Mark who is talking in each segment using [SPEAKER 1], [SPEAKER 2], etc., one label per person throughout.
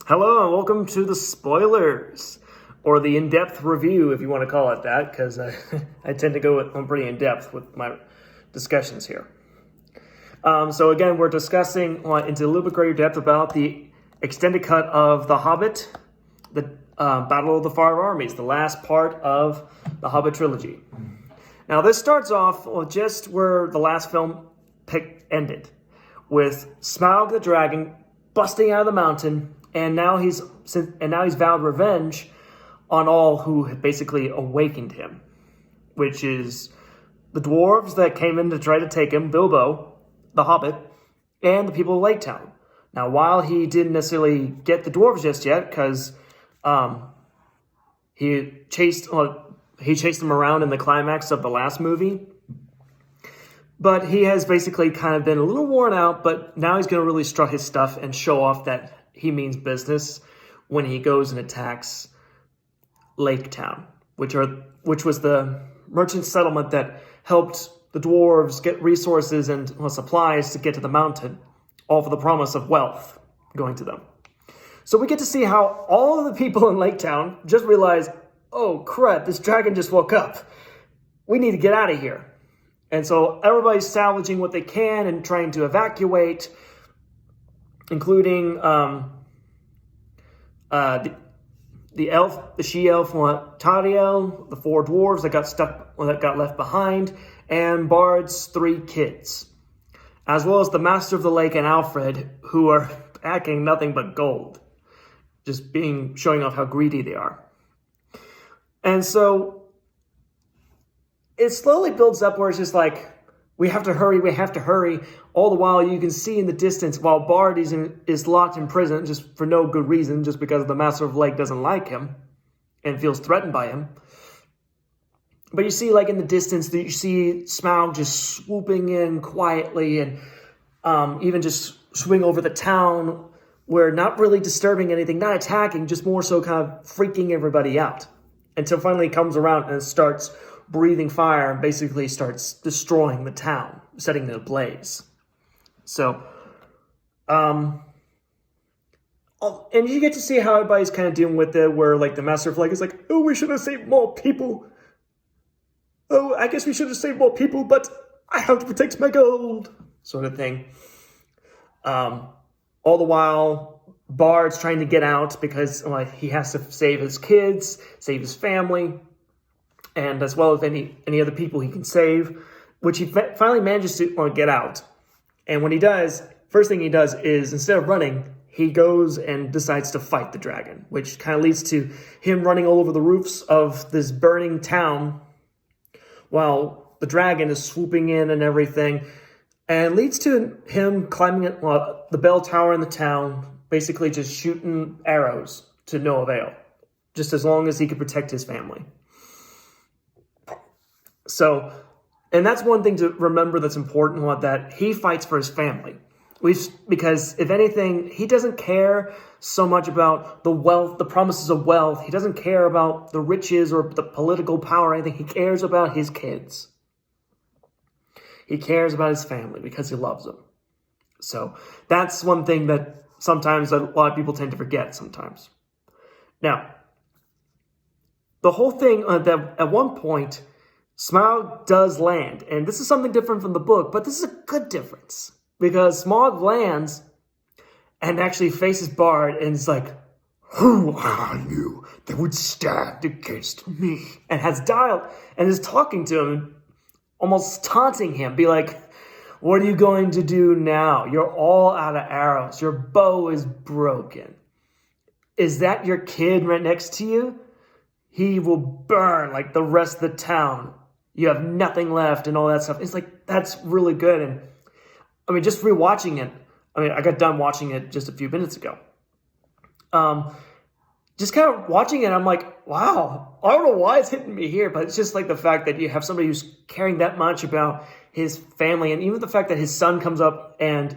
[SPEAKER 1] Hello and welcome to the spoilers, or the in-depth review if you want to call it that, because I tend to go pretty in-depth with my discussions here. So again, we're discussing into a little bit greater depth about the extended cut of The Hobbit, the Battle of the Five Armies, the last part of the Hobbit Trilogy. Now this starts off just where the last film ended, with Smaug the dragon busting out of the mountain. And now he's vowed revenge on all who basically awakened him, which is the dwarves that came in to try to take him, Bilbo, the Hobbit, and the people of Lake Town. Now, while he didn't necessarily get the dwarves just yet, because he chased them around in the climax of the last movie, but he has basically kind of been a little worn out. But now he's going to really strut his stuff and show off that he means business when he goes and attacks Lake Town, which was the merchant settlement that helped the dwarves get resources and supplies to get to the mountain, all for the promise of wealth going to them. So we get to see how all of the people in Lake Town just realize, oh crap, this dragon just woke up. We need to get out of here. And so everybody's salvaging what they can and trying to evacuate, including the she-elf Tauriel, the 4 dwarves that got left behind, and Bard's 3 kids, as well as the Master of the Lake and Alfred, who are packing nothing but gold, just showing off how greedy they are. And so it slowly builds up where it's just like, we have to hurry. All the while, you can see in the distance, while Bard is locked in prison just for no good reason, just because the Master of the Lake doesn't like him and feels threatened by him. But you see, like in the distance, you see Smaug just swooping in quietly and even just swing over the town, where not really disturbing anything, not attacking, just more so kind of freaking everybody out. Until finally he comes around and starts breathing fire and basically starts destroying the town, setting it ablaze. So, and you get to see how everybody's kind of dealing with it, where like the Master of Lake is like, oh, we should have saved more people. Oh, I guess we should have saved more people, but I have to protect my gold, sort of thing. All the while, Bard's trying to get out because he has to save his kids, save his family, and as well as any other people he can save, which he finally manages to get out. And when he does, first thing he does is, instead of running, he goes and decides to fight the dragon, which kind of leads to him running all over the roofs of this burning town while the dragon is swooping in and everything, and leads to him climbing the bell tower in the town, basically just shooting arrows to no avail, just as long as he could protect his family. So, and that's one thing to remember that's important, that he fights for his family. Because if anything, he doesn't care so much about the wealth, the promises of wealth. He doesn't care about the riches or the political power or anything. He cares about his kids. He cares about his family because he loves them. So that's one thing that sometimes a lot of people tend to forget sometimes. Now, the whole thing that at one point, Smaug does land, and this is something different from the book, but this is a good difference, because Smaug lands and actually faces Bard and is like, who are you that would stand against me? And has dialed and is talking to him, almost taunting him, be like, what are you going to do now? You're all out of arrows. Your bow is broken. Is that your kid right next to you? He will burn like the rest of the town. You have nothing left and all that stuff. It's like, that's really good. And I mean, just rewatching it. I mean, I got done watching it just a few minutes ago. Just kind of watching it, I'm like, wow, I don't know why it's hitting me here, but it's just like the fact that you have somebody who's caring that much about his family. And even the fact that his son comes up and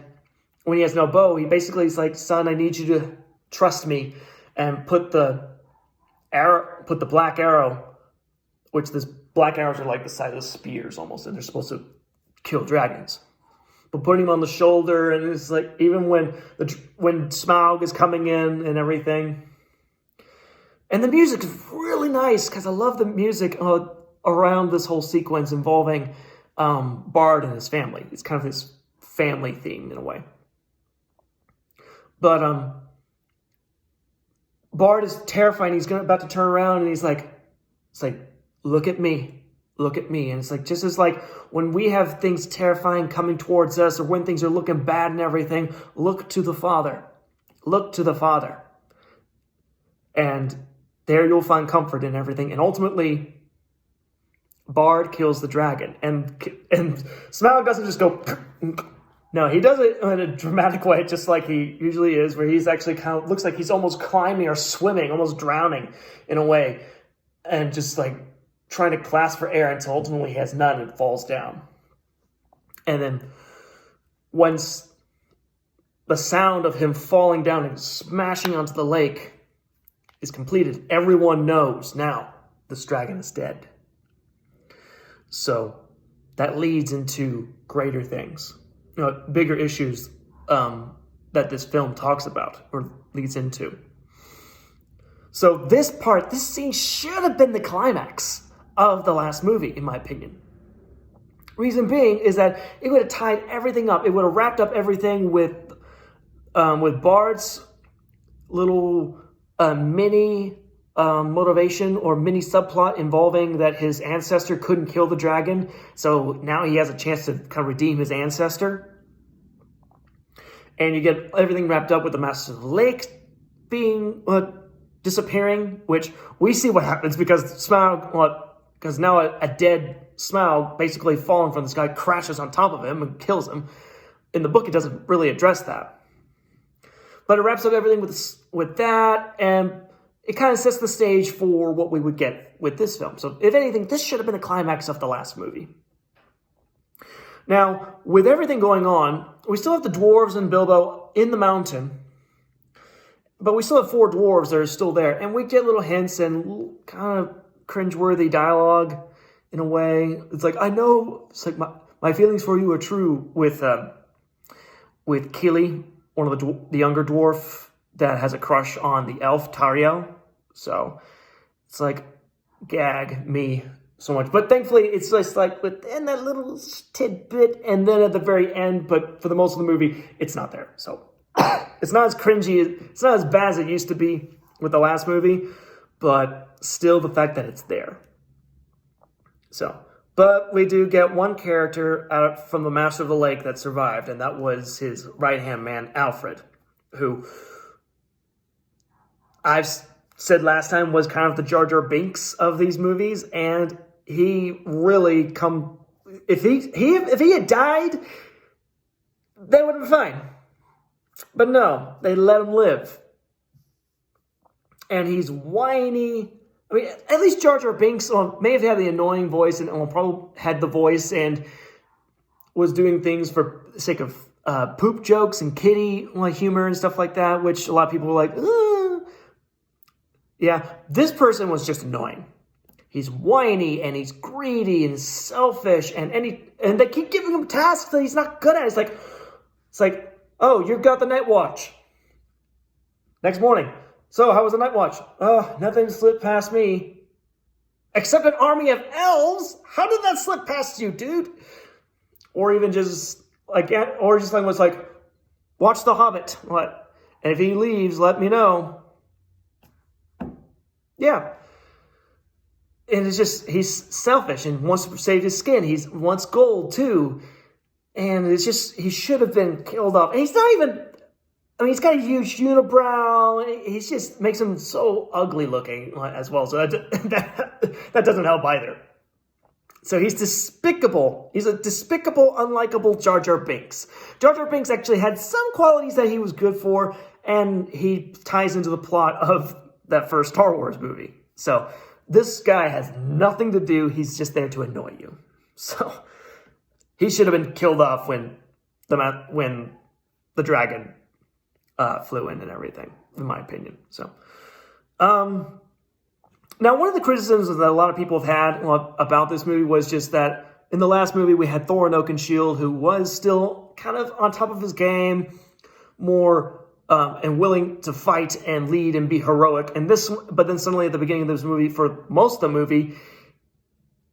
[SPEAKER 1] when he has no bow, he basically is like, son, I need you to trust me and put the black arrow, which this black arrows are like the size of spears almost, and they're supposed to kill dragons. but putting him on the shoulder, and it's like even when Smaug is coming in and everything. And the music is really nice because I love the music around this whole sequence involving Bard and his family. It's kind of his family theme in a way. But Bard is terrifying. He's about to turn around and it's like, look at me, look at me. And it's like, just as like when we have things terrifying coming towards us or when things are looking bad and everything, look to the Father, look to the Father. And there you'll find comfort in everything. And ultimately, Bard kills the dragon. And Smaug doesn't just go... No, he does it in a dramatic way, just like he usually is, where he's actually kind of... looks like he's almost climbing or swimming, almost drowning in a way. And just like trying to clasp for air until ultimately he has none and falls down. And then once the sound of him falling down and smashing onto the lake is completed, everyone knows now this dragon is dead. So that leads into greater things, bigger issues that this film talks about or leads into. So this scene should have been the climax of the last movie, in my opinion. Reason being is that it would have tied everything up. It would have wrapped up everything with Bard's little mini motivation or mini subplot involving that his ancestor couldn't kill the dragon. So now he has a chance to kind of redeem his ancestor. And you get everything wrapped up with the Master of the Lake being disappearing, which we see what happens because because now a dead Smaug basically falling from the sky crashes on top of him and kills him. In the book, it doesn't really address that. But it wraps up everything with that, and it kind of sets the stage for what we would get with this film. So if anything, this should have been the climax of the last movie. Now, with everything going on, we still have the dwarves and Bilbo in the mountain, but we still have 4 dwarves that are still there, and we get little hints and kind of cringeworthy dialogue in a way. It's like, I know, it's like my feelings for you are true with Keely, one of the younger dwarf that has a crush on the elf Tariel. So it's like, gag me so much. But thankfully, it's just like within that little tidbit, and then at the very end, but for the most of the movie, it's not there. So it's not as cringy, it's not as bad as it used to be with the last movie, but still the fact that it's there. So, but we do get one character out from the Master of the Lake that survived, and that was his right-hand man, Alfred, who I've said last time was kind of the Jar Jar Binks of these movies, and he really if he had died, they would have been fine. But no, they let him live. And he's whiny. I mean, at least Jar Jar Binks may have had the annoying voice and probably had the voice and was doing things for the sake of poop jokes and kitty humor and stuff like that, which a lot of people were like, ugh. Yeah, this person was just annoying. He's whiny and he's greedy and selfish and they keep giving him tasks that he's not good at. It's like, oh, you've got the night watch. Next morning. So, how was the night watch? Oh, nothing slipped past me. Except an army of elves? How did that slip past you, dude? Or even just like was like, watch The Hobbit. What? And if he leaves, let me know. Yeah. And it's just, he's selfish and wants to save his skin. He wants gold too. And it's just, he should have been killed off. And he's not even, he's got a huge unibrow. He just makes him so ugly looking as well. So that doesn't help either. So he's despicable. He's a despicable, unlikable Jar Jar Binks. Jar Jar Binks actually had some qualities that he was good for, and he ties into the plot of that first Star Wars movie. So this guy has nothing to do. He's just there to annoy you. So he should have been killed off when the dragon flew in and everything, in my opinion. So, now one of the criticisms that a lot of people have had about this movie was just that in the last movie, we had Thorin Oakenshield, who was still kind of on top of his game, more and willing to fight and lead and be heroic. But then suddenly at the beginning of this movie, for most of the movie,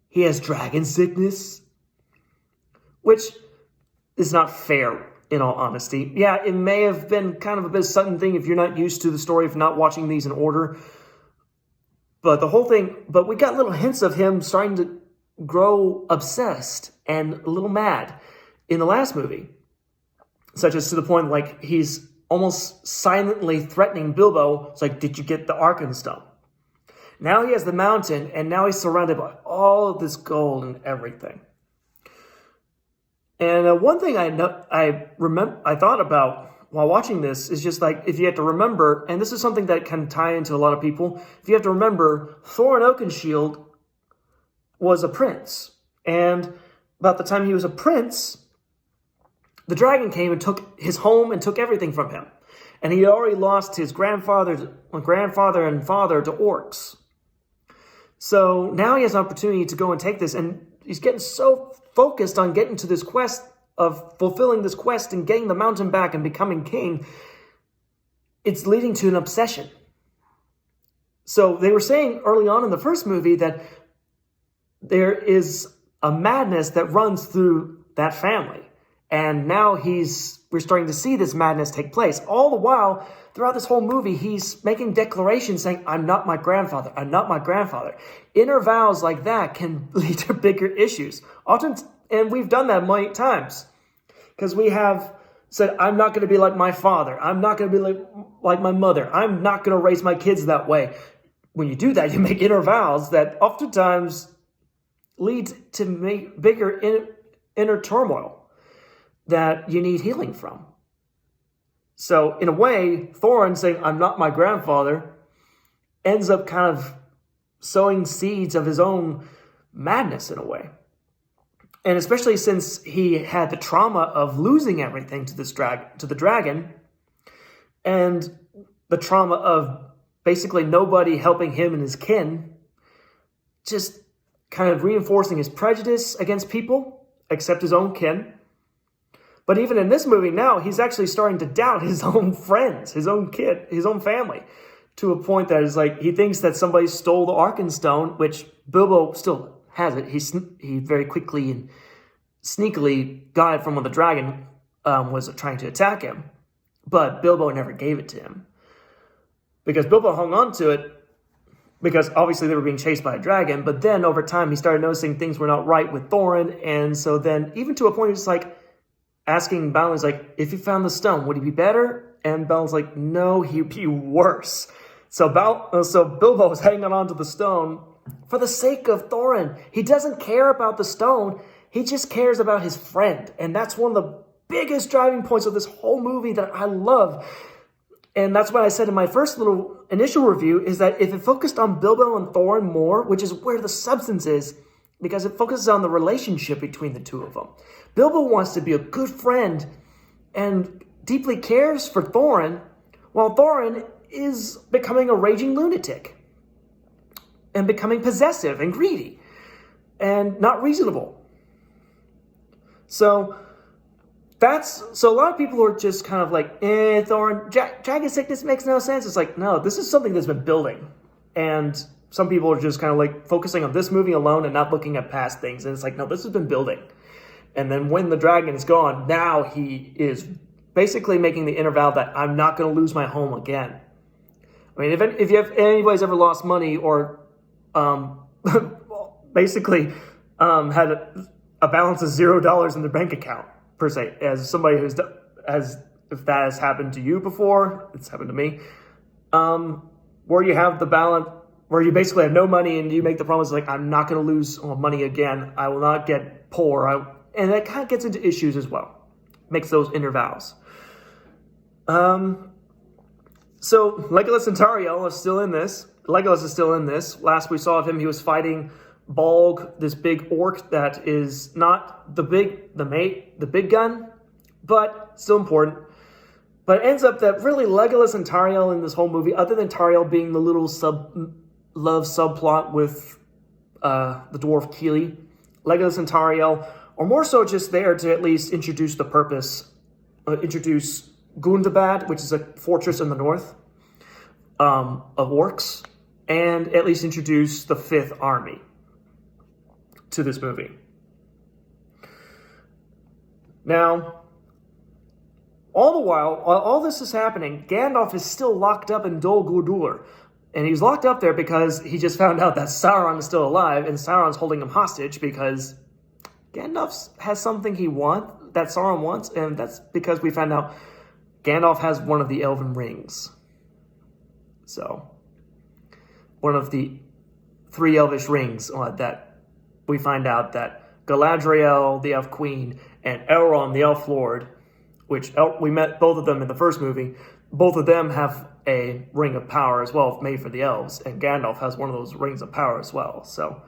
[SPEAKER 1] he has dragon sickness, which is not fair, in all honesty. Yeah, it may have been kind of a bit sudden thing if you're not used to the story, if not watching these in order. But we got little hints of him starting to grow obsessed and a little mad in the last movie, such as to the point like he's almost silently threatening Bilbo. It's like, did you get the Arkenstone? Now he has the mountain, and now he's surrounded by all of this gold and everything. And one thing I thought about while watching this is just like, if you have to remember, and this is something that can tie into a lot of people, if you have to remember, Thorin Oakenshield was a prince. And about the time he was a prince, the dragon came and took his home and took everything from him. And he had already lost his grandfather and father to orcs. So now he has an opportunity to go and take this, and he's getting so focused on getting to this quest of fulfilling this quest and getting the mountain back and becoming king, it's leading to an obsession. So they were saying early on in the first movie that there is a madness that runs through that family. And now we're starting to see this madness take place. All the while, throughout this whole movie, he's making declarations saying, I'm not my grandfather. I'm not my grandfather. Inner vows like that can lead to bigger issues. Often, and we've done that many times. Because we have said, I'm not going to be like my father. I'm not going to be like my mother. I'm not going to raise my kids that way. When you do that, you make inner vows that oftentimes lead to bigger inner turmoil that you need healing from. So in a way, Thorin saying, I'm not my grandfather, ends up kind of sowing seeds of his own madness in a way. And especially since he had the trauma of losing everything to the dragon, and the trauma of basically nobody helping him and his kin, just kind of reinforcing his prejudice against people, except his own kin. But even in this movie now, he's actually starting to doubt his own friends, his own kid, his own family, to a point that is like, he thinks that somebody stole the Arkenstone, which Bilbo still has it. He very quickly and sneakily got it from when the dragon was trying to attack him. But Bilbo never gave it to him. Because Bilbo hung on to it, because obviously they were being chased by a dragon. But then over time, he started noticing things were not right with Thorin. And so then, even to a point, he's like, asking Balin, like, if he found the stone, would he be better? And Balin's like, no, he'd be worse. So Bilbo is hanging on to the stone for the sake of Thorin. He doesn't care about the stone. He just cares about his friend. And that's one of the biggest driving points of this whole movie that I love. And that's what I said in my first little initial review, is that if it focused on Bilbo and Thorin more, which is where the substance is, because it focuses on the relationship between the two of them. Bilbo wants to be a good friend and deeply cares for Thorin, while Thorin is becoming a raging lunatic and becoming possessive and greedy and not reasonable. So a lot of people are just kind of like, Thorin, dragon sickness makes no sense. It's like, no, this is something that's been building. And some people are just kind of like focusing on this movie alone and not looking at past things. And it's like, no, this has been building. And then when the dragon is gone, now he is basically making the inner vow that I'm not going to lose my home again. I mean, if anybody's ever lost money or basically had a balance of $0 in their bank account, per se, as somebody if that has happened to you before, it's happened to me, where you have the balance, where you basically have no money and you make the promise like, I'm not going to lose money again. I will not get poor. And that kind of gets into issues as well. Makes those inner vows. So Legolas and Tauriel are still in this. Legolas is still in this. Last we saw of him, he was fighting Bolg, this big orc that is not the big gun, but still important. But it ends up that really Legolas and Tauriel in this whole movie, other than Tauriel being the little love subplot with the dwarf Keely, Legolas and Tariel are more so just there to at least introduce the purpose, introduce Gundabad, which is a fortress in the north of orcs, and at least introduce the Fifth Army to this movie. Now, all the while all this is happening, Gandalf is still locked up in Dol Guldur. And he's locked up there because he just found out that Sauron is still alive, and Sauron's holding him hostage because Gandalf has something that Sauron wants, and that's because we found out Gandalf has one of the Elven rings. So, one of the 3 Elvish rings that we find out that Galadriel, the Elf Queen, and Elrond, the Elf Lord, which we met both of them in the first movie, both of them have a ring of power as well, made for the elves, and Gandalf has one of those rings of power as well. So,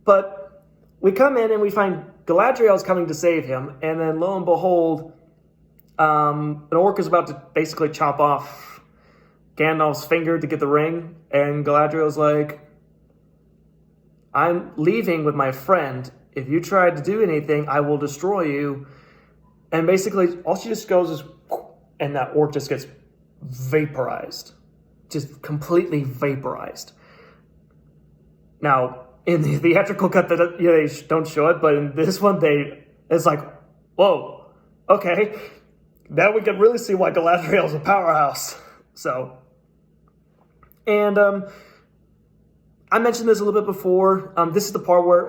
[SPEAKER 1] but we come in and we find Galadriel's coming to save him, and then lo and behold, an orc is about to basically chop off Gandalf's finger to get the ring, and Galadriel's like, I'm leaving with my friend. If you try to do anything, I will destroy you. And basically, all she just goes is, and that orc just gets vaporized. Just completely vaporized. Now, in the theatrical cut, they don't show it, but in this one, it's like, whoa, okay. Now we can really see why Galadriel's a powerhouse. So, and I mentioned this a little bit before. This is the part where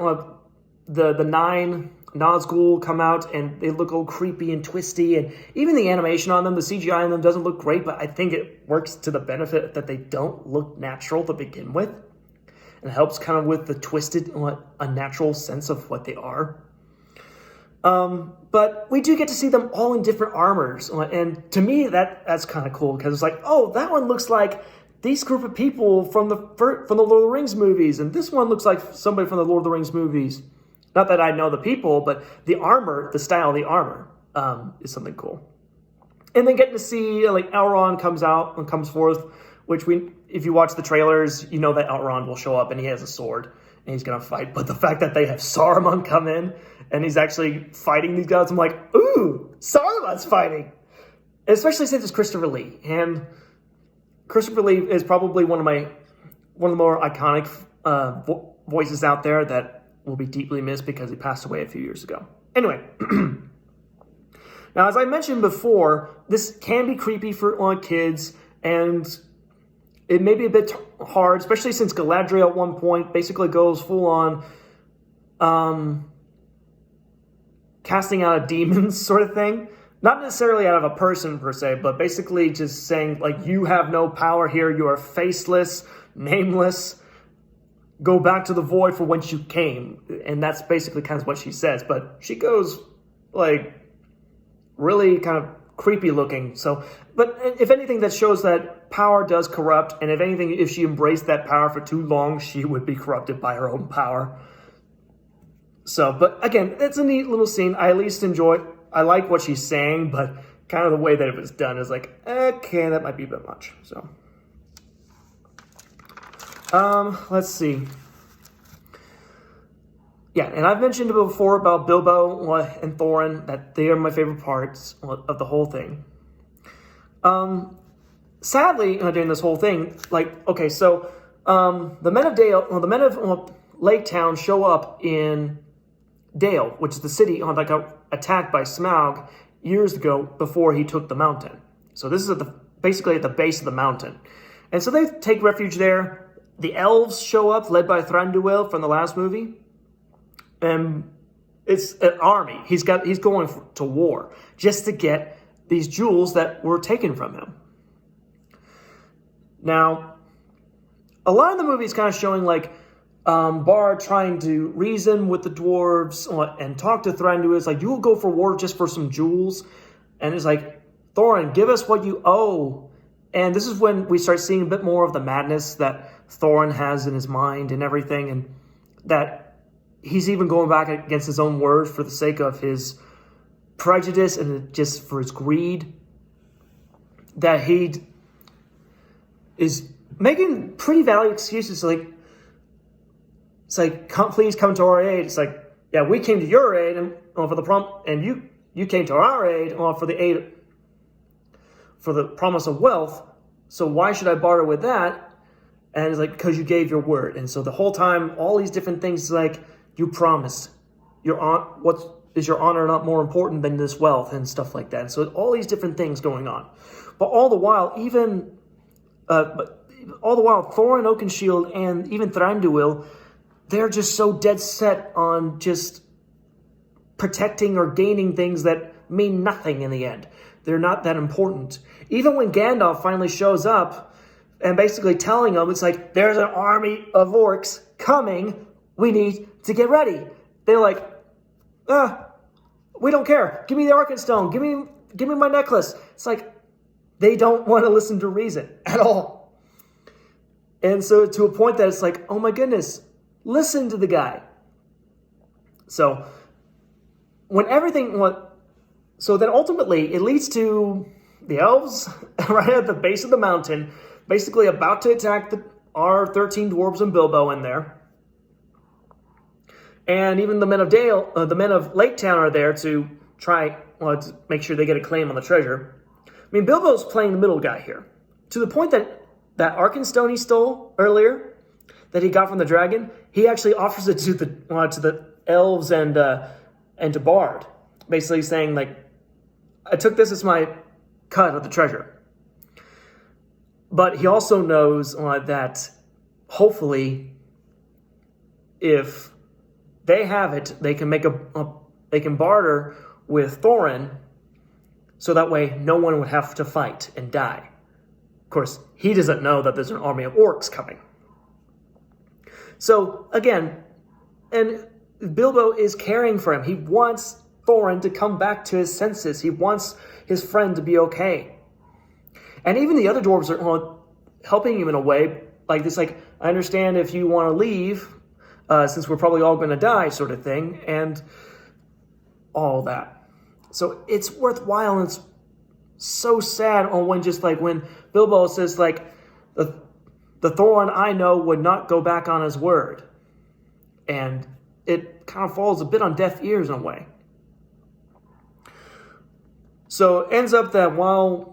[SPEAKER 1] the 9 Nazgul come out and they look all creepy and twisty, and even the animation on them, the CGI on them doesn't look great, but I think it works to the benefit that they don't look natural to begin with. And it helps kind of with the twisted, unnatural sense of what they are. But we do get to see them all in different armors, and to me that's kind of cool because it's like, oh, that one looks like these group of people from the Lord of the Rings movies, and this one looks like somebody from the Lord of the Rings movies. Not that I know the people, but the armor, the style of the armor, is something cool. And then getting to see like Elrond comes forth, which if you watch the trailers, you know that Elrond will show up and he has a sword and he's gonna fight. But the fact that they have Saruman come in and he's actually fighting these guys, I'm like, ooh, Saruman's fighting. And especially since it's Christopher Lee, and Christopher Lee is probably one of the more iconic voices out there that will be deeply missed because he passed away a few years ago. Anyway, now as I mentioned before, this can be creepy for kids, and it may be a bit hard, especially since Galadriel at one point basically goes full on casting out a demons sort of thing. Not necessarily out of a person per se, but basically just saying like, you have no power here, you are faceless, nameless, go back to the void from whence you came. And that's basically kind of what she says. But she goes, like, really kind of creepy looking. So, but if anything, that shows that power does corrupt. And if anything, if she embraced that power for too long, she would be corrupted by her own power. So, but again, it's a neat little scene. I at least enjoy it. I like what she's saying, but kind of the way that it was done is like, okay, that might be a bit much. So. Let's see. Yeah, and I've mentioned before about Bilbo and Thorin, that they are my favorite parts of the whole thing. Sadly, during this whole thing, like, okay, so, the men of Lake Town show up in Dale, which is the city that got attacked by Smaug years ago before he took the mountain. So this is basically at the base of the mountain. And so they take refuge there. The elves show up, led by Thranduil from the last movie. And it's an army. He's going to war just to get these jewels that were taken from him. Now, a lot of the movie is kind of showing like Bard trying to reason with the dwarves and talk to Thranduil. It's like, you will go for war just for some jewels. And it's like, Thorin, give us what you owe. And this is when we start seeing a bit more of the madness that Thorin has in his mind and everything, and that he's even going back against his own word for the sake of his prejudice and just for his greed, that he is making pretty valid excuses. It's like, please come to our aid. It's like, yeah, we came to your aid and for the and you came to our aid for the aid for the promise of wealth. So why should I barter with that? And it's like, because you gave your word. And so the whole time, all these different things, like, you promised. Is your honor not more important than this wealth and stuff like that? And so all these different things going on. But all the while, Thorin Oakenshield and even Thranduil, they're just so dead set on just protecting or gaining things that mean nothing in the end. They're not that important. Even when Gandalf finally shows up and basically telling them, it's like, there's an army of orcs coming. We need to get ready. They're like, we don't care. Give me the Arkenstone. Give me my necklace. It's like, they don't want to listen to reason at all. And so to a point that it's like, oh my goodness, listen to the guy. So so then ultimately it leads to the elves right at the base of the mountain, basically about to attack our 13 dwarves and Bilbo in there. And even the men of Lake Town are there to try to make sure they get a claim on the treasure. I mean, Bilbo's playing the middle guy here, to the point that Arkenstone he stole earlier, that he got from the dragon, he actually offers it to the elves and to Bard, basically saying, like, I took this as my cut of the treasure. But he also knows that hopefully, if they have it, they can they can barter with Thorin, so that way no one would have to fight and die. Of course, he doesn't know that there's an army of orcs coming. So again, and Bilbo is caring for him. He wants Thorin to come back to his senses. He wants his friend to be okay. And even the other dwarves are helping him in a way, like this, like, I understand if you want to leave, since we're probably all going to die, sort of thing, and all that. So it's worthwhile, and it's so sad when Bilbo says, like, the Thorin I know would not go back on his word. And it kind of falls a bit on deaf ears in a way. So it ends up that while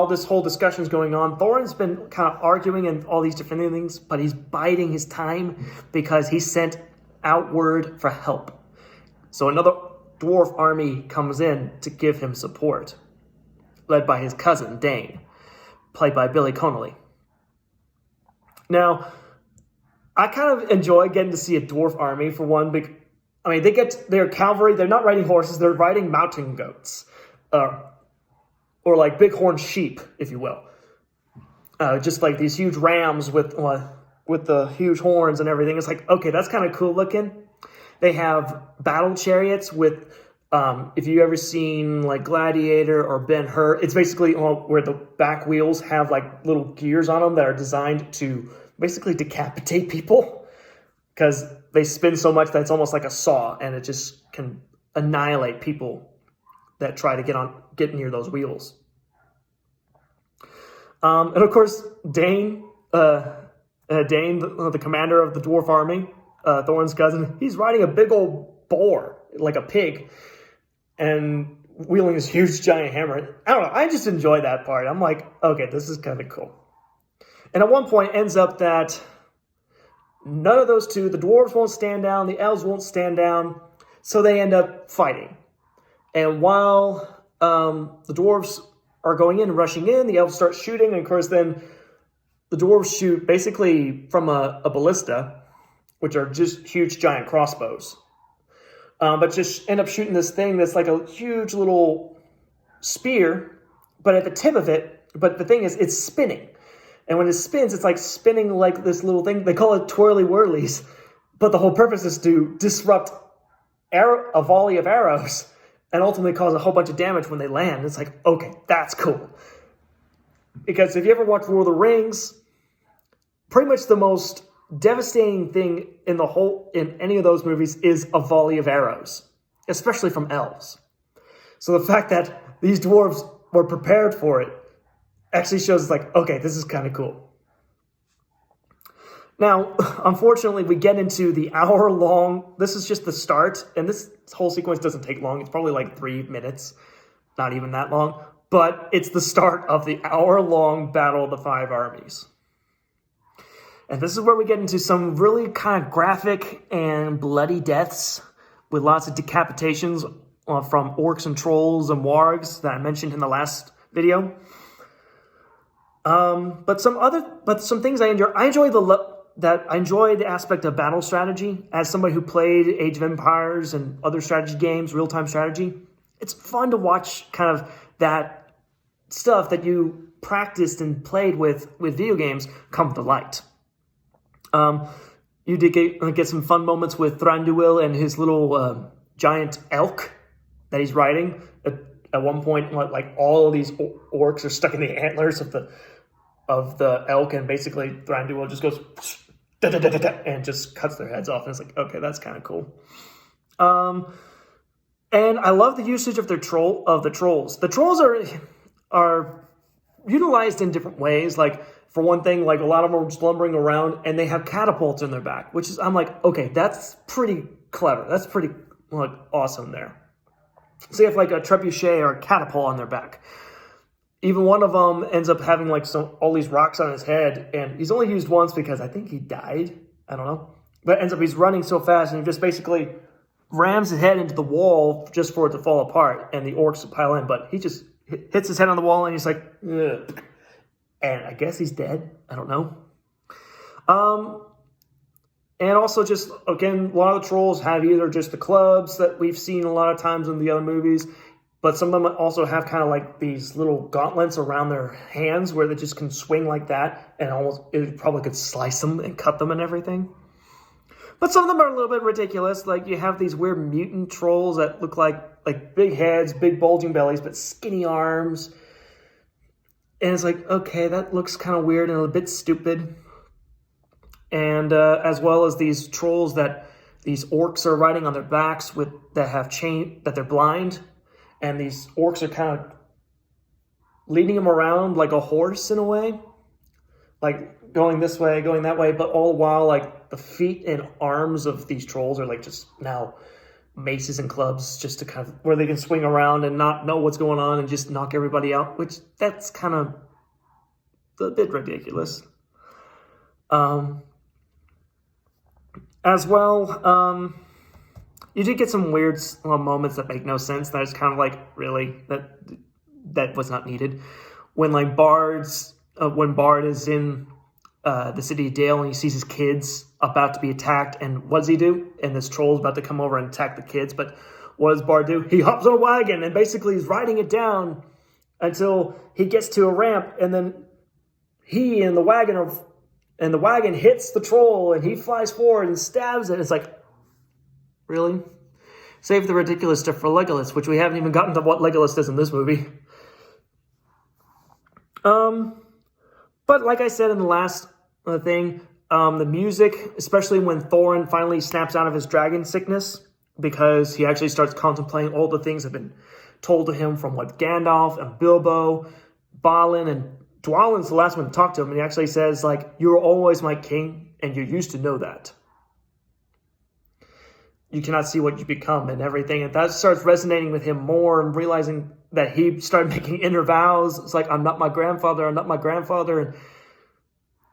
[SPEAKER 1] this whole discussion is going on, Thorin's been kind of arguing and all these different things, but he's biding his time because he sent out word for help. So another dwarf army comes in to give him support, led by his cousin, Dane, played by Billy Connolly. Now, I kind of enjoy getting to see a dwarf army for one. I mean, they're cavalry. They're not riding horses. They're riding mountain goats, or like bighorn sheep, if you will. Just like these huge rams with the huge horns and everything. It's like, okay, that's kind of cool looking. They have battle chariots with, if you ever seen like Gladiator or Ben-Hur, it's basically where the back wheels have like little gears on them that are designed to basically decapitate people, because they spin so much that it's almost like a saw, and it just can annihilate people that try to get near those wheels. And of course, Dane, the commander of the dwarf army, Thorin's cousin, he's riding a big old boar, like a pig, and wielding this huge giant hammer. I don't know, I just enjoy that part. I'm like, okay, this is kind of cool. And at one point, it ends up that none of those two, the dwarves won't stand down, the elves won't stand down, so they end up fighting. And while the dwarves are going in and rushing in, the elves start shooting, and of course then the dwarves shoot basically from a ballista, which are just huge giant crossbows. But just end up shooting this thing that's like a huge little spear, but at the tip of it, but the thing is, it's spinning. And when it spins, it's like spinning like this little thing. They call it twirly whirlies. But the whole purpose is to disrupt a volley of arrows and ultimately cause a whole bunch of damage when they land. It's like, okay, that's cool. Because if you ever watch Lord of the Rings, pretty much the most devastating thing in any of those movies is a volley of arrows, especially from elves. So the fact that these dwarves were prepared for it actually shows, like, okay, this is kind of cool. Now, unfortunately, we get into the hour-long, this is just the start, and this whole sequence doesn't take long. It's probably like 3 minutes, not even that long, but it's the start of the hour-long Battle of the Five Armies. And this is where we get into some really kind of graphic and bloody deaths with lots of decapitations from orcs and trolls and wargs that I mentioned in the last video. But some things I enjoy. I enjoy the aspect of battle strategy. As somebody who played Age of Empires and other strategy games, real-time strategy, it's fun to watch kind of that stuff that you practiced and played with video games come to light. You did get some fun moments with Thranduil and his little giant elk that he's riding. At one point, like all of these orcs are stuck in the antlers of the elk, and basically Thranduil just goes and just cuts their heads off. And it's like, okay, that's kind of cool. And I love the usage of the trolls. The trolls are utilized in different ways. Like, for one thing, like a lot of them are just lumbering around, and they have catapults in their back, which is, I'm like, okay, that's pretty clever. That's pretty awesome there. So you have like a trebuchet or a catapult on their back. Even one of them ends up having like all these rocks on his head, and he's only used once because I think he died. I don't know. But ends up he's running so fast, and he just basically rams his head into the wall just for it to fall apart, and the orcs pile in. But he just hits his head on the wall, and he's like, ugh. And I guess he's dead. I don't know. And also just, again, a lot of the trolls have either just the clubs that we've seen a lot of times in the other movies, but some of them also have kind of like these little gauntlets around their hands where they just can swing like that, and it probably could slice them and cut them and everything. But some of them are a little bit ridiculous. Like, you have these weird mutant trolls that look like big heads, big bulging bellies, but skinny arms. And it's like, okay, that looks kind of weird and a bit stupid. And as well as these trolls that these orcs are riding on their backs that they're blind. And these orcs are kind of leading them around like a horse in a way. Like going this way, going that way, but all the while like the feet and arms of these trolls are like just now maces and clubs, just to kind of where they can swing around and not know what's going on and just knock everybody out, which that's kind of a bit ridiculous. As well, you did get some weird moments that make no sense. That is kind of like, really, that was not needed. When like when Bard is in the city of Dale and he sees his kids about to be attacked, and what does he do? And this troll's about to come over and attack the kids, but what does Bard do? He hops on a wagon and basically is riding it down until he gets to a ramp, and then he and the wagon hits the troll, and he flies forward and stabs it. It's like, really? Save the ridiculous stuff for Legolas, which we haven't even gotten to what Legolas does in this movie. But like I said in the last thing, the music, especially when Thorin finally snaps out of his dragon sickness, because he actually starts contemplating all the things that have been told to him from what Gandalf and Bilbo, Balin, and Dwalin's the last one to talk to him, and he actually says, like, "You were always my king, and you used to know that. You cannot see what you become," and everything. And that starts resonating with him more, and realizing that he started making inner vows. It's like, I'm not my grandfather, I'm not my grandfather. And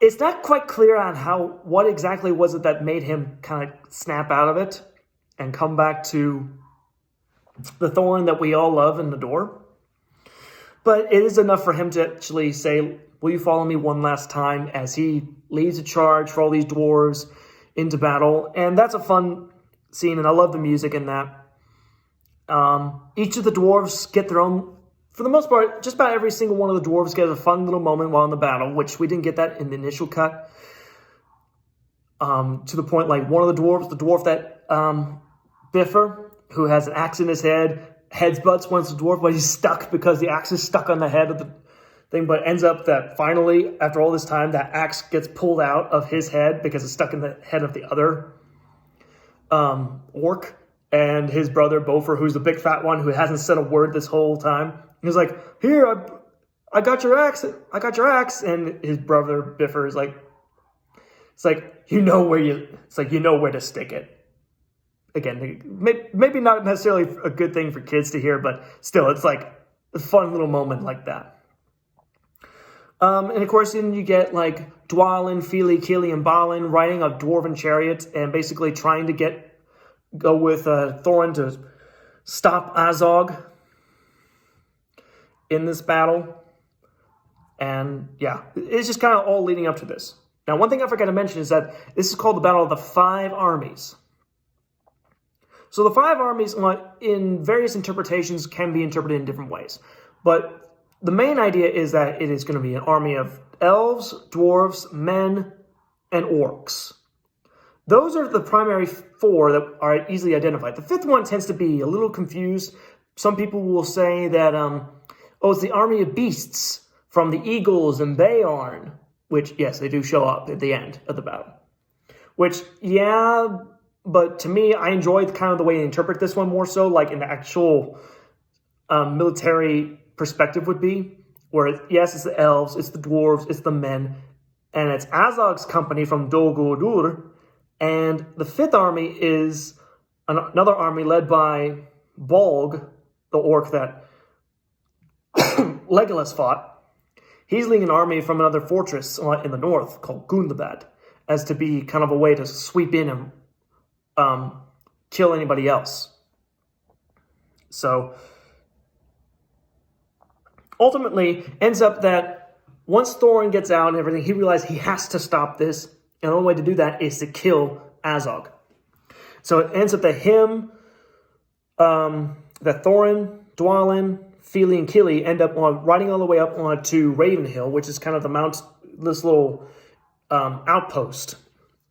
[SPEAKER 1] it's not quite clear on what exactly was it that made him kind of snap out of it and come back to the Thorin that we all love and adore. But it is enough for him to actually say, "Will you follow me one last time?" as he leads a charge for all these dwarves into battle. And that's a fun scene, and I love the music in that. Each of the dwarves get their own, for the most part, just about every single one of the dwarves gets a fun little moment while in the battle, which we didn't get that in the initial cut. To the point, like one of the dwarf that Biffer, who has an axe in his head, headbutts once the dwarf, but he's stuck because the axe is stuck on the head of the thing, but ends up that finally, after all this time, that axe gets pulled out of his head because it's stuck in the head of the other orc, and his brother Bofer, who's the big fat one who hasn't said a word this whole time. He's like, "Here, I got your axe. I got your axe." And his brother Biffer is like, It's like, you know where to stick it. Again, maybe not necessarily a good thing for kids to hear, but still, it's like a fun little moment like that. And of course, then you get like Dwalin, Fili, Kili, and Balin riding a dwarven chariot and basically trying to go with Thorin to stop Azog in this battle. And yeah, it's just kind of all leading up to this. Now, one thing I forgot to mention is that this is called the Battle of the Five Armies. So the Five Armies, in various interpretations, can be interpreted in different ways. But the main idea is that it is going to be an army of elves, dwarves, men, and orcs. Those are the primary four that are easily identified. The fifth one tends to be a little confused. Some people will say that, it's the army of beasts from the eagles and Beorn, which, yes, they do show up at the end of the battle. Which, yeah, but to me, I enjoyed kind of the way they interpret this one more so, like in the actual military perspective would be, where, yes, it's the elves, it's the dwarves, it's the men, and it's Azog's company from Dol Guldur, and the fifth army is another army led by Bolg, the orc that Legolas fought. He's leading an army from another fortress in the north called Gundabad, as to be kind of a way to sweep in and kill anybody else. So ultimately, ends up that once Thorin gets out and everything, he realizes he has to stop this, and the only way to do that is to kill Azog. So it ends up that that Thorin, Dwalin, Fili, and Kili end up riding all the way up onto Ravenhill, which is kind of this little outpost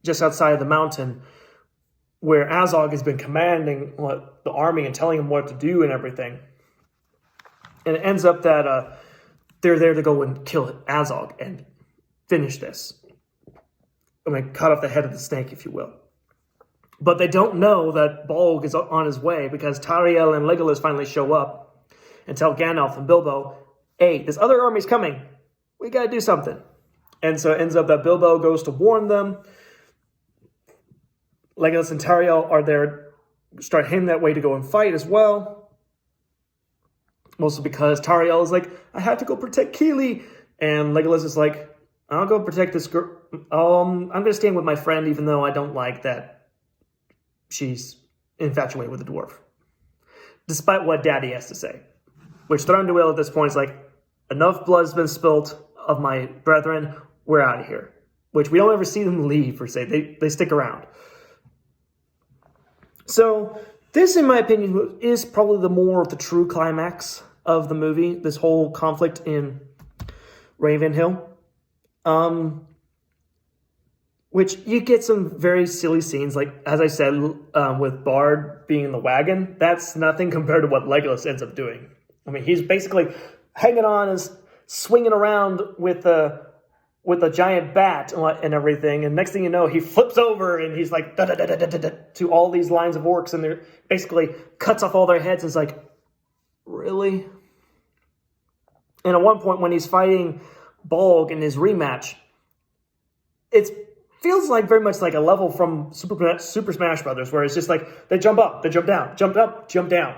[SPEAKER 1] just outside of the mountain, where Azog has been commanding the army and telling him what to do and everything. And it ends up that they're there to go and kill Azog and finish this. Cut off the head of the snake, if you will. But they don't know that Bolg is on his way, because Tariel and Legolas finally show up and tell Gandalf and Bilbo, hey, this other army's coming. We got to do something. And so it ends up that Bilbo goes to warn them. Legolas and Tariel are there, start heading that way to go and fight as well. Mostly because Tariel is like, I have to go protect Kili. And Legolas is like, I'll go protect this girl. I'm going to stand with my friend, even though I don't like that she's infatuated with a dwarf. Despite what Daddy has to say. Which Thranduil at this point is like, enough blood's been spilt of my brethren, we're out of here. Which we don't ever see them leave, per se. They stick around. So this, in my opinion, is probably the true climax of the movie, this whole conflict in Ravenhill. Which you get some very silly scenes, like, as I said, with Bard being in the wagon. That's nothing compared to what Legolas ends up doing. He's basically hanging on and swinging around with a giant bat and everything. And next thing you know, he flips over and he's like, da-da-da-da-da-da, to all these lines of orcs. And they're basically cuts off all their heads. And it's like, really? And at one point when he's fighting Bolg in his rematch, it feels like very much like a level from Super Smash Brothers, where it's just like, they jump up, they jump down, jump up, jump down.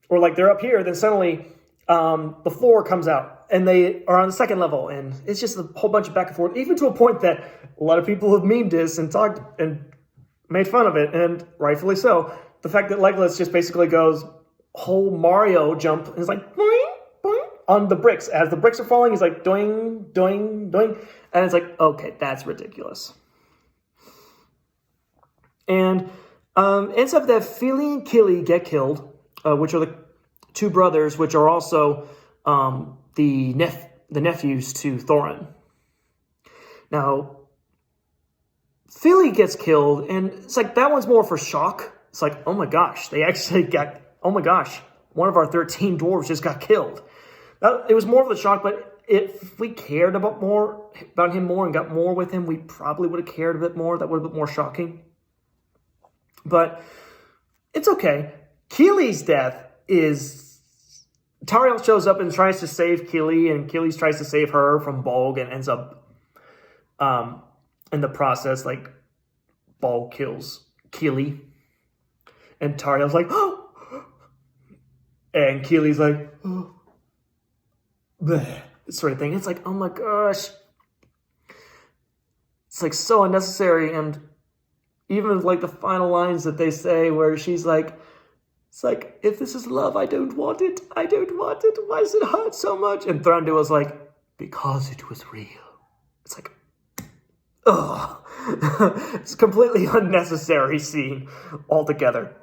[SPEAKER 1] Or like they're up here, then suddenly the floor comes out and they are on the second level, and it's just a whole bunch of back and forth, even to a point that a lot of people have memed this and talked and made fun of it, and rightfully so. The fact that Legolas just basically goes whole Mario jump and is like boing, boing, on the bricks. As the bricks are falling, he's like doing, doing, doing, and it's like, okay, that's ridiculous. And ends up that Fili and Kili get killed, which are the two brothers, which are also the nephews to Thorin. Now, Fili gets killed, and it's like, that one's more for shock. It's like, oh my gosh, oh my gosh, one of our 13 dwarves just got killed. It was more of the shock, but if we cared about him more and got more with him, we probably would have cared a bit more. That would have been more shocking. But it's okay. Kili's death is... Tariel shows up and tries to save Kili, and Kili tries to save her from Bolg and ends up in the process, like, Ball kills Keely. And Tariel's like, oh! And Keely's like, oh. Bleh. Sort of thing. It's like, oh my gosh. It's like so unnecessary. And even like the final lines that they say where she's like, it's like, if this is love, I don't want it. I don't want it. Why does it hurt so much? And Thranduil's like, because it was real. It's like, ugh. It's a completely unnecessary scene altogether.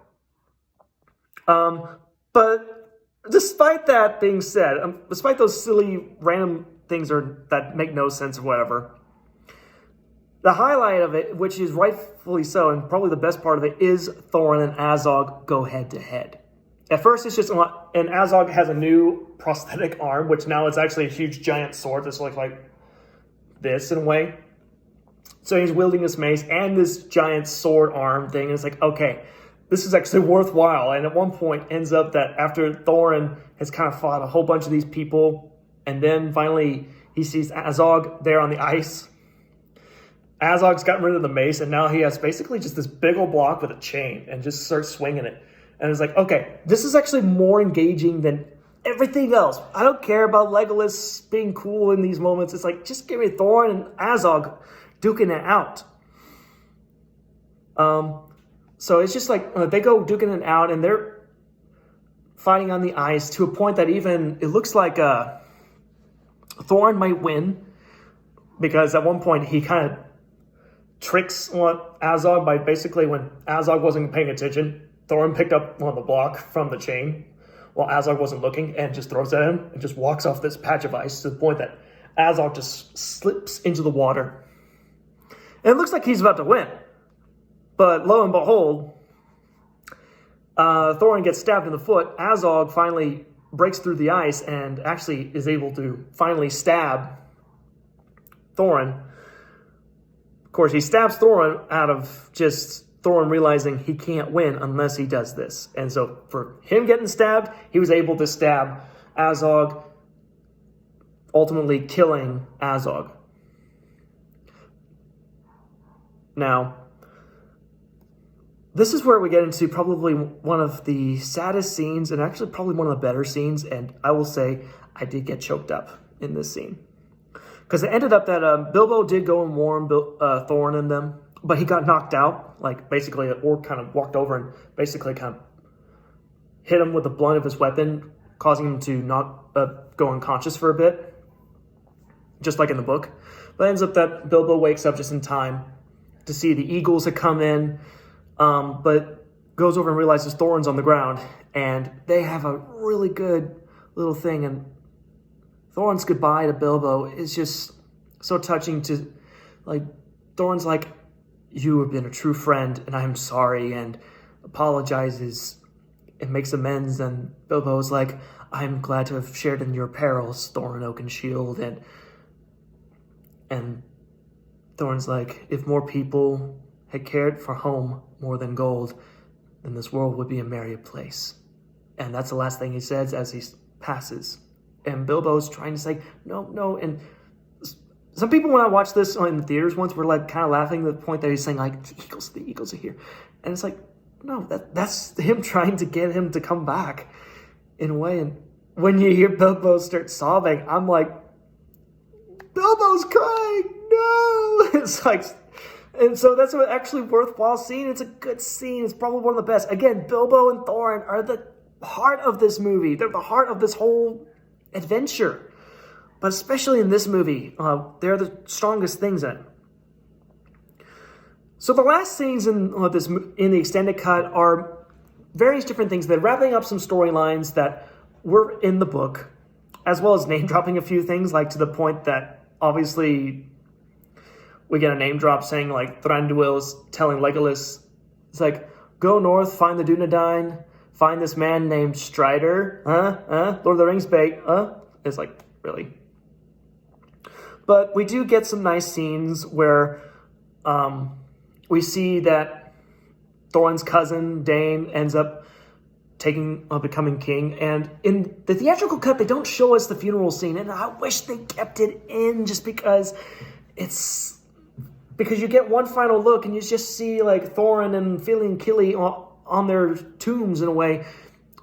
[SPEAKER 1] But despite that being said, despite those silly random things that make no sense or whatever, the highlight of it, which is rightfully so, and probably the best part of it, is Thorin and Azog go head to head. At first, it's just and Azog has a new prosthetic arm, which now it's actually a huge giant sword that's like this in a way. So he's wielding this mace and this giant sword arm thing, and it's like, okay, this is actually worthwhile. And at one point, ends up that after Thorin has kind of fought a whole bunch of these people, and then finally he sees Azog there on the ice. Azog's gotten rid of the mace, and now he has basically just this big old block with a chain and just starts swinging it. And it's like, okay, this is actually more engaging than everything else. I don't care about Legolas being cool in these moments. It's like, just give me Thorin and Azog duking it out. So it's just like, they go duking it out, and they're fighting on the ice to a point that even, it looks like Thorin might win, because at one point he kind of tricks Azog by basically, when Azog wasn't paying attention, Thorin picked up the block from the chain while Azog wasn't looking and just throws it at him and just walks off this patch of ice to the point that Azog just slips into the water. And it looks like he's about to win. But lo and behold, Thorin gets stabbed in the foot. Azog finally breaks through the ice and actually is able to finally stab Thorin. Of course, he stabs Thorin out of just Thorin realizing he can't win unless he does this. And so for him getting stabbed, he was able to stab Azog, ultimately killing Azog. Now, this is where we get into probably one of the saddest scenes, and actually probably one of the better scenes, and I will say I did get choked up in this scene. Because it ended up that Bilbo did go and warn Thorin and them, but he got knocked out. Like, basically, an orc kind of walked over and basically kind of hit him with the blunt of his weapon, causing him to not go unconscious for a bit, just like in the book. But it ends up that Bilbo wakes up just in time to see the eagles had come in, but goes over and realizes Thorin's on the ground, and they have a really good little thing, and Thorin's goodbye to Bilbo is just so touching to, like, Thorin's like, you have been a true friend, and I am sorry, and apologizes and makes amends, and Bilbo's like, I'm glad to have shared in your perils, Thorin Oakenshield, and Thorin's like, if more people had cared for home more than gold, then this world would be a merrier place. And that's the last thing he says as he passes. And Bilbo's trying to say, no. And some people, when I watched this in the theaters once, were like kind of laughing at the point that he's saying, like, the eagles are here. And it's like, no, that's him trying to get him to come back in a way. And when you hear Bilbo start sobbing, I'm like, Bilbo's crying, no! It's like, and so that's an actually worthwhile scene. It's a good scene. It's probably one of the best. Again, Bilbo and Thorin are the heart of this movie. They're the heart of this whole adventure. But especially in this movie, they're the strongest things in it. So the last scenes in the extended cut are various different things. They're wrapping up some storylines that were in the book, as well as name dropping a few things, like to the point that obviously we get a name drop saying, like, Thranduil's telling Legolas, it's like, go north, find the Dunedain, find this man named Strider, Lord of the Rings bait, It's like, really? But we do get some nice scenes where we see that Thorin's cousin, Dane, ends up becoming king. And in the theatrical cut, they don't show us the funeral scene. And I wish they kept it in just because it's because you get one final look and you just see like Thorin and Fili and Kili on their tombs in a way,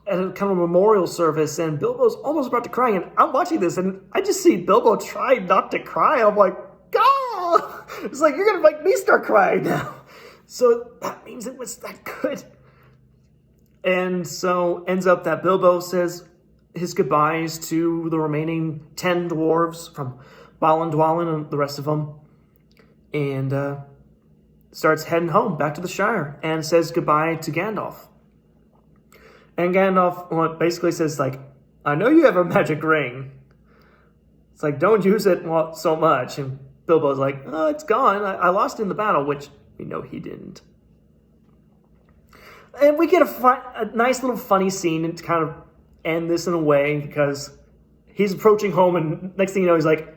[SPEAKER 1] at a kind of memorial service, and Bilbo's almost about to cry, and I'm watching this and I just see Bilbo try not to cry. I'm like, oh! It's like, you're gonna make me start crying now. So that means it was that good. And so ends up that Bilbo says his goodbyes to the remaining 10 dwarves from Balin Dwalin and the rest of them, and starts heading home back to the Shire and says goodbye to Gandalf. And Gandalf basically says, like, I know you have a magic ring. It's like, don't use it so much. And Bilbo's like, oh, it's gone. I lost in the battle, which we know he didn't. And we get a nice little funny scene to kind of end this in a way, because he's approaching home, and next thing you know, he's like,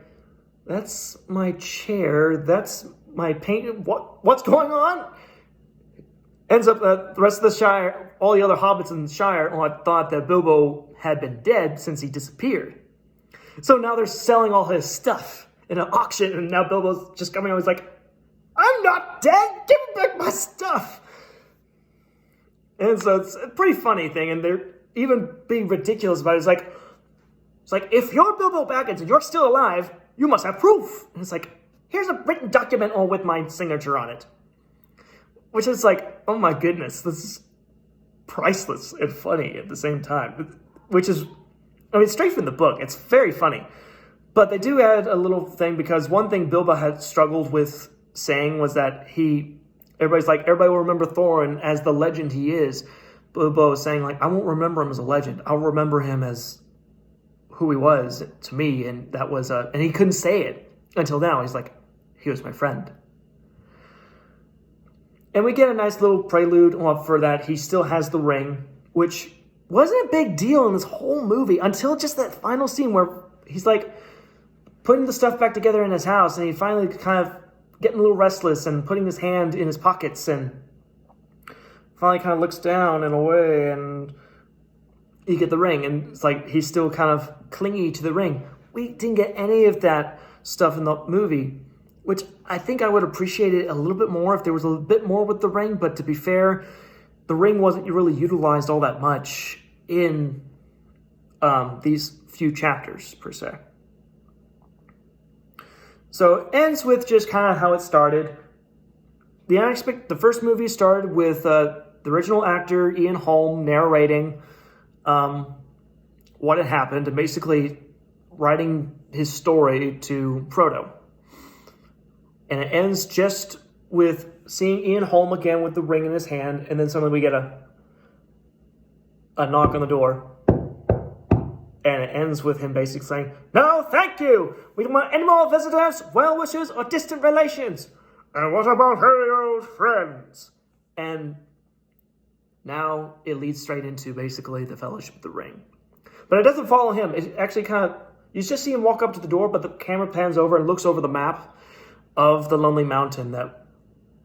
[SPEAKER 1] that's my chair, that's my paint, what's going on? Ends up that the rest of the Shire, all the other hobbits in the Shire, thought that Bilbo had been dead since he disappeared. So now they're selling all his stuff in an auction, and now Bilbo's just coming out, he's like, I'm not dead, give me back my stuff. And so it's a pretty funny thing, and they're even being ridiculous about it. It's like, if you're Bilbo Baggins and you're still alive, you must have proof. And it's like, here's a written document all with my signature on it. Which is like, oh my goodness, this is priceless and funny at the same time. Which is, I mean, straight from the book, it's very funny. But they do add a little thing, because one thing Bilbo had struggled with saying was that everybody will remember Thorin as the legend he is. Bilbo is saying, like, I won't remember him as a legend. I'll remember him as who he was to me, and that was and he couldn't say it until now. He's like, he was my friend. And we get a nice little prelude for that. He still has the ring, which wasn't a big deal in this whole movie until just that final scene where he's like putting the stuff back together in his house, and he finally kind of getting a little restless and putting his hand in his pockets, and finally kind of looks down and away, and you get the ring, and it's like he's still kind of clingy to the ring. We didn't get any of that stuff in the movie, which I think I would appreciate it a little bit more if there was a little bit more with the ring, but to be fair, the ring wasn't really utilized all that much in these few chapters, per se. So it ends with just kind of how it started. The first movie started with the original actor, Ian Holm, narrating what had happened and basically writing his story to Frodo. And it ends just with seeing Ian Holm again with the ring in his hand, and then suddenly we get a knock on the door. And it ends with him basically saying, no, thank you! We don't want any more visitors, well-wishers, or distant relations. And what about very old friends? And now it leads straight into basically the Fellowship of the Ring. But it doesn't follow him. It actually kind of, you just see him walk up to the door, but the camera pans over and looks over the map of the Lonely Mountain that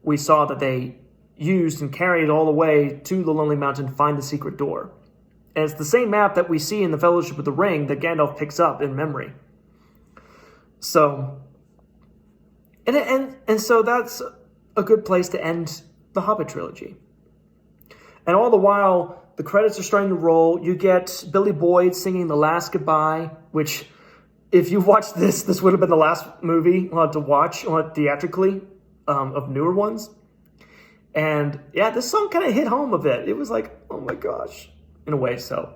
[SPEAKER 1] we saw that they used and carried all the way to the Lonely Mountain to find the secret door. And it's the same map that we see in the Fellowship of the Ring that Gandalf picks up in memory. So, and so that's a good place to end the Hobbit Trilogy. And all the while, the credits are starting to roll. You get Billy Boyd singing The Last Goodbye, which, if you watched this would have been the last movie to watch theatrically of newer ones. And yeah, this song kind of hit home a bit. It was like, oh my gosh, in a way. So,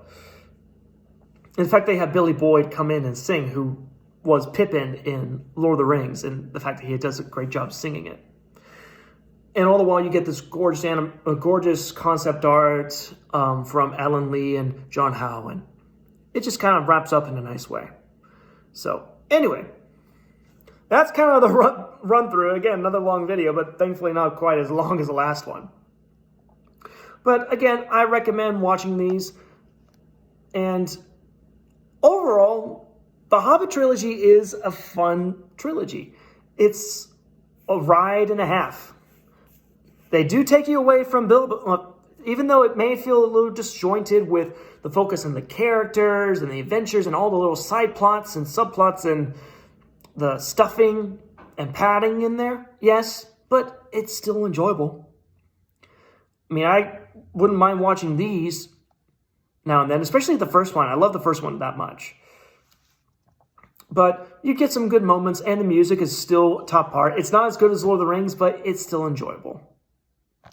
[SPEAKER 1] in fact, they had Billy Boyd come in and sing, who was Pippin in Lord of the Rings, and the fact that he does a great job singing it. And all the while, you get this gorgeous concept art from Alan Lee and John Howe, and it just kind of wraps up in a nice way. So, anyway, that's kind of the run through. Again, another long video, but thankfully not quite as long as the last one. But again, I recommend watching these. And overall, the Hobbit Trilogy is a fun trilogy. It's a ride and a half. They do take you away from Bilbo, even though it may feel a little disjointed with the focus on the characters and the adventures and all the little side plots and subplots and the stuffing and padding in there, yes, but it's still enjoyable. I mean, I wouldn't mind watching these now and then, especially the first one. I love the first one that much. But you get some good moments, and the music is still top part. It's not as good as Lord of the Rings, but it's still enjoyable.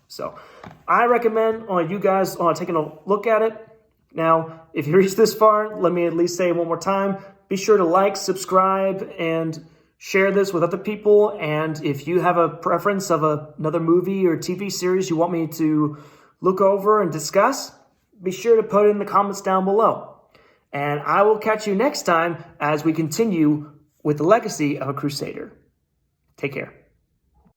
[SPEAKER 1] So I recommend you guys taking a look at it. Now, if you reached this far, let me at least say it one more time. Be sure to like, subscribe, and share this with other people. And if you have a preference of another movie or TV series you want me to look over and discuss, be sure to put it in the comments down below. And I will catch you next time as we continue with the legacy of a Crusader. Take care.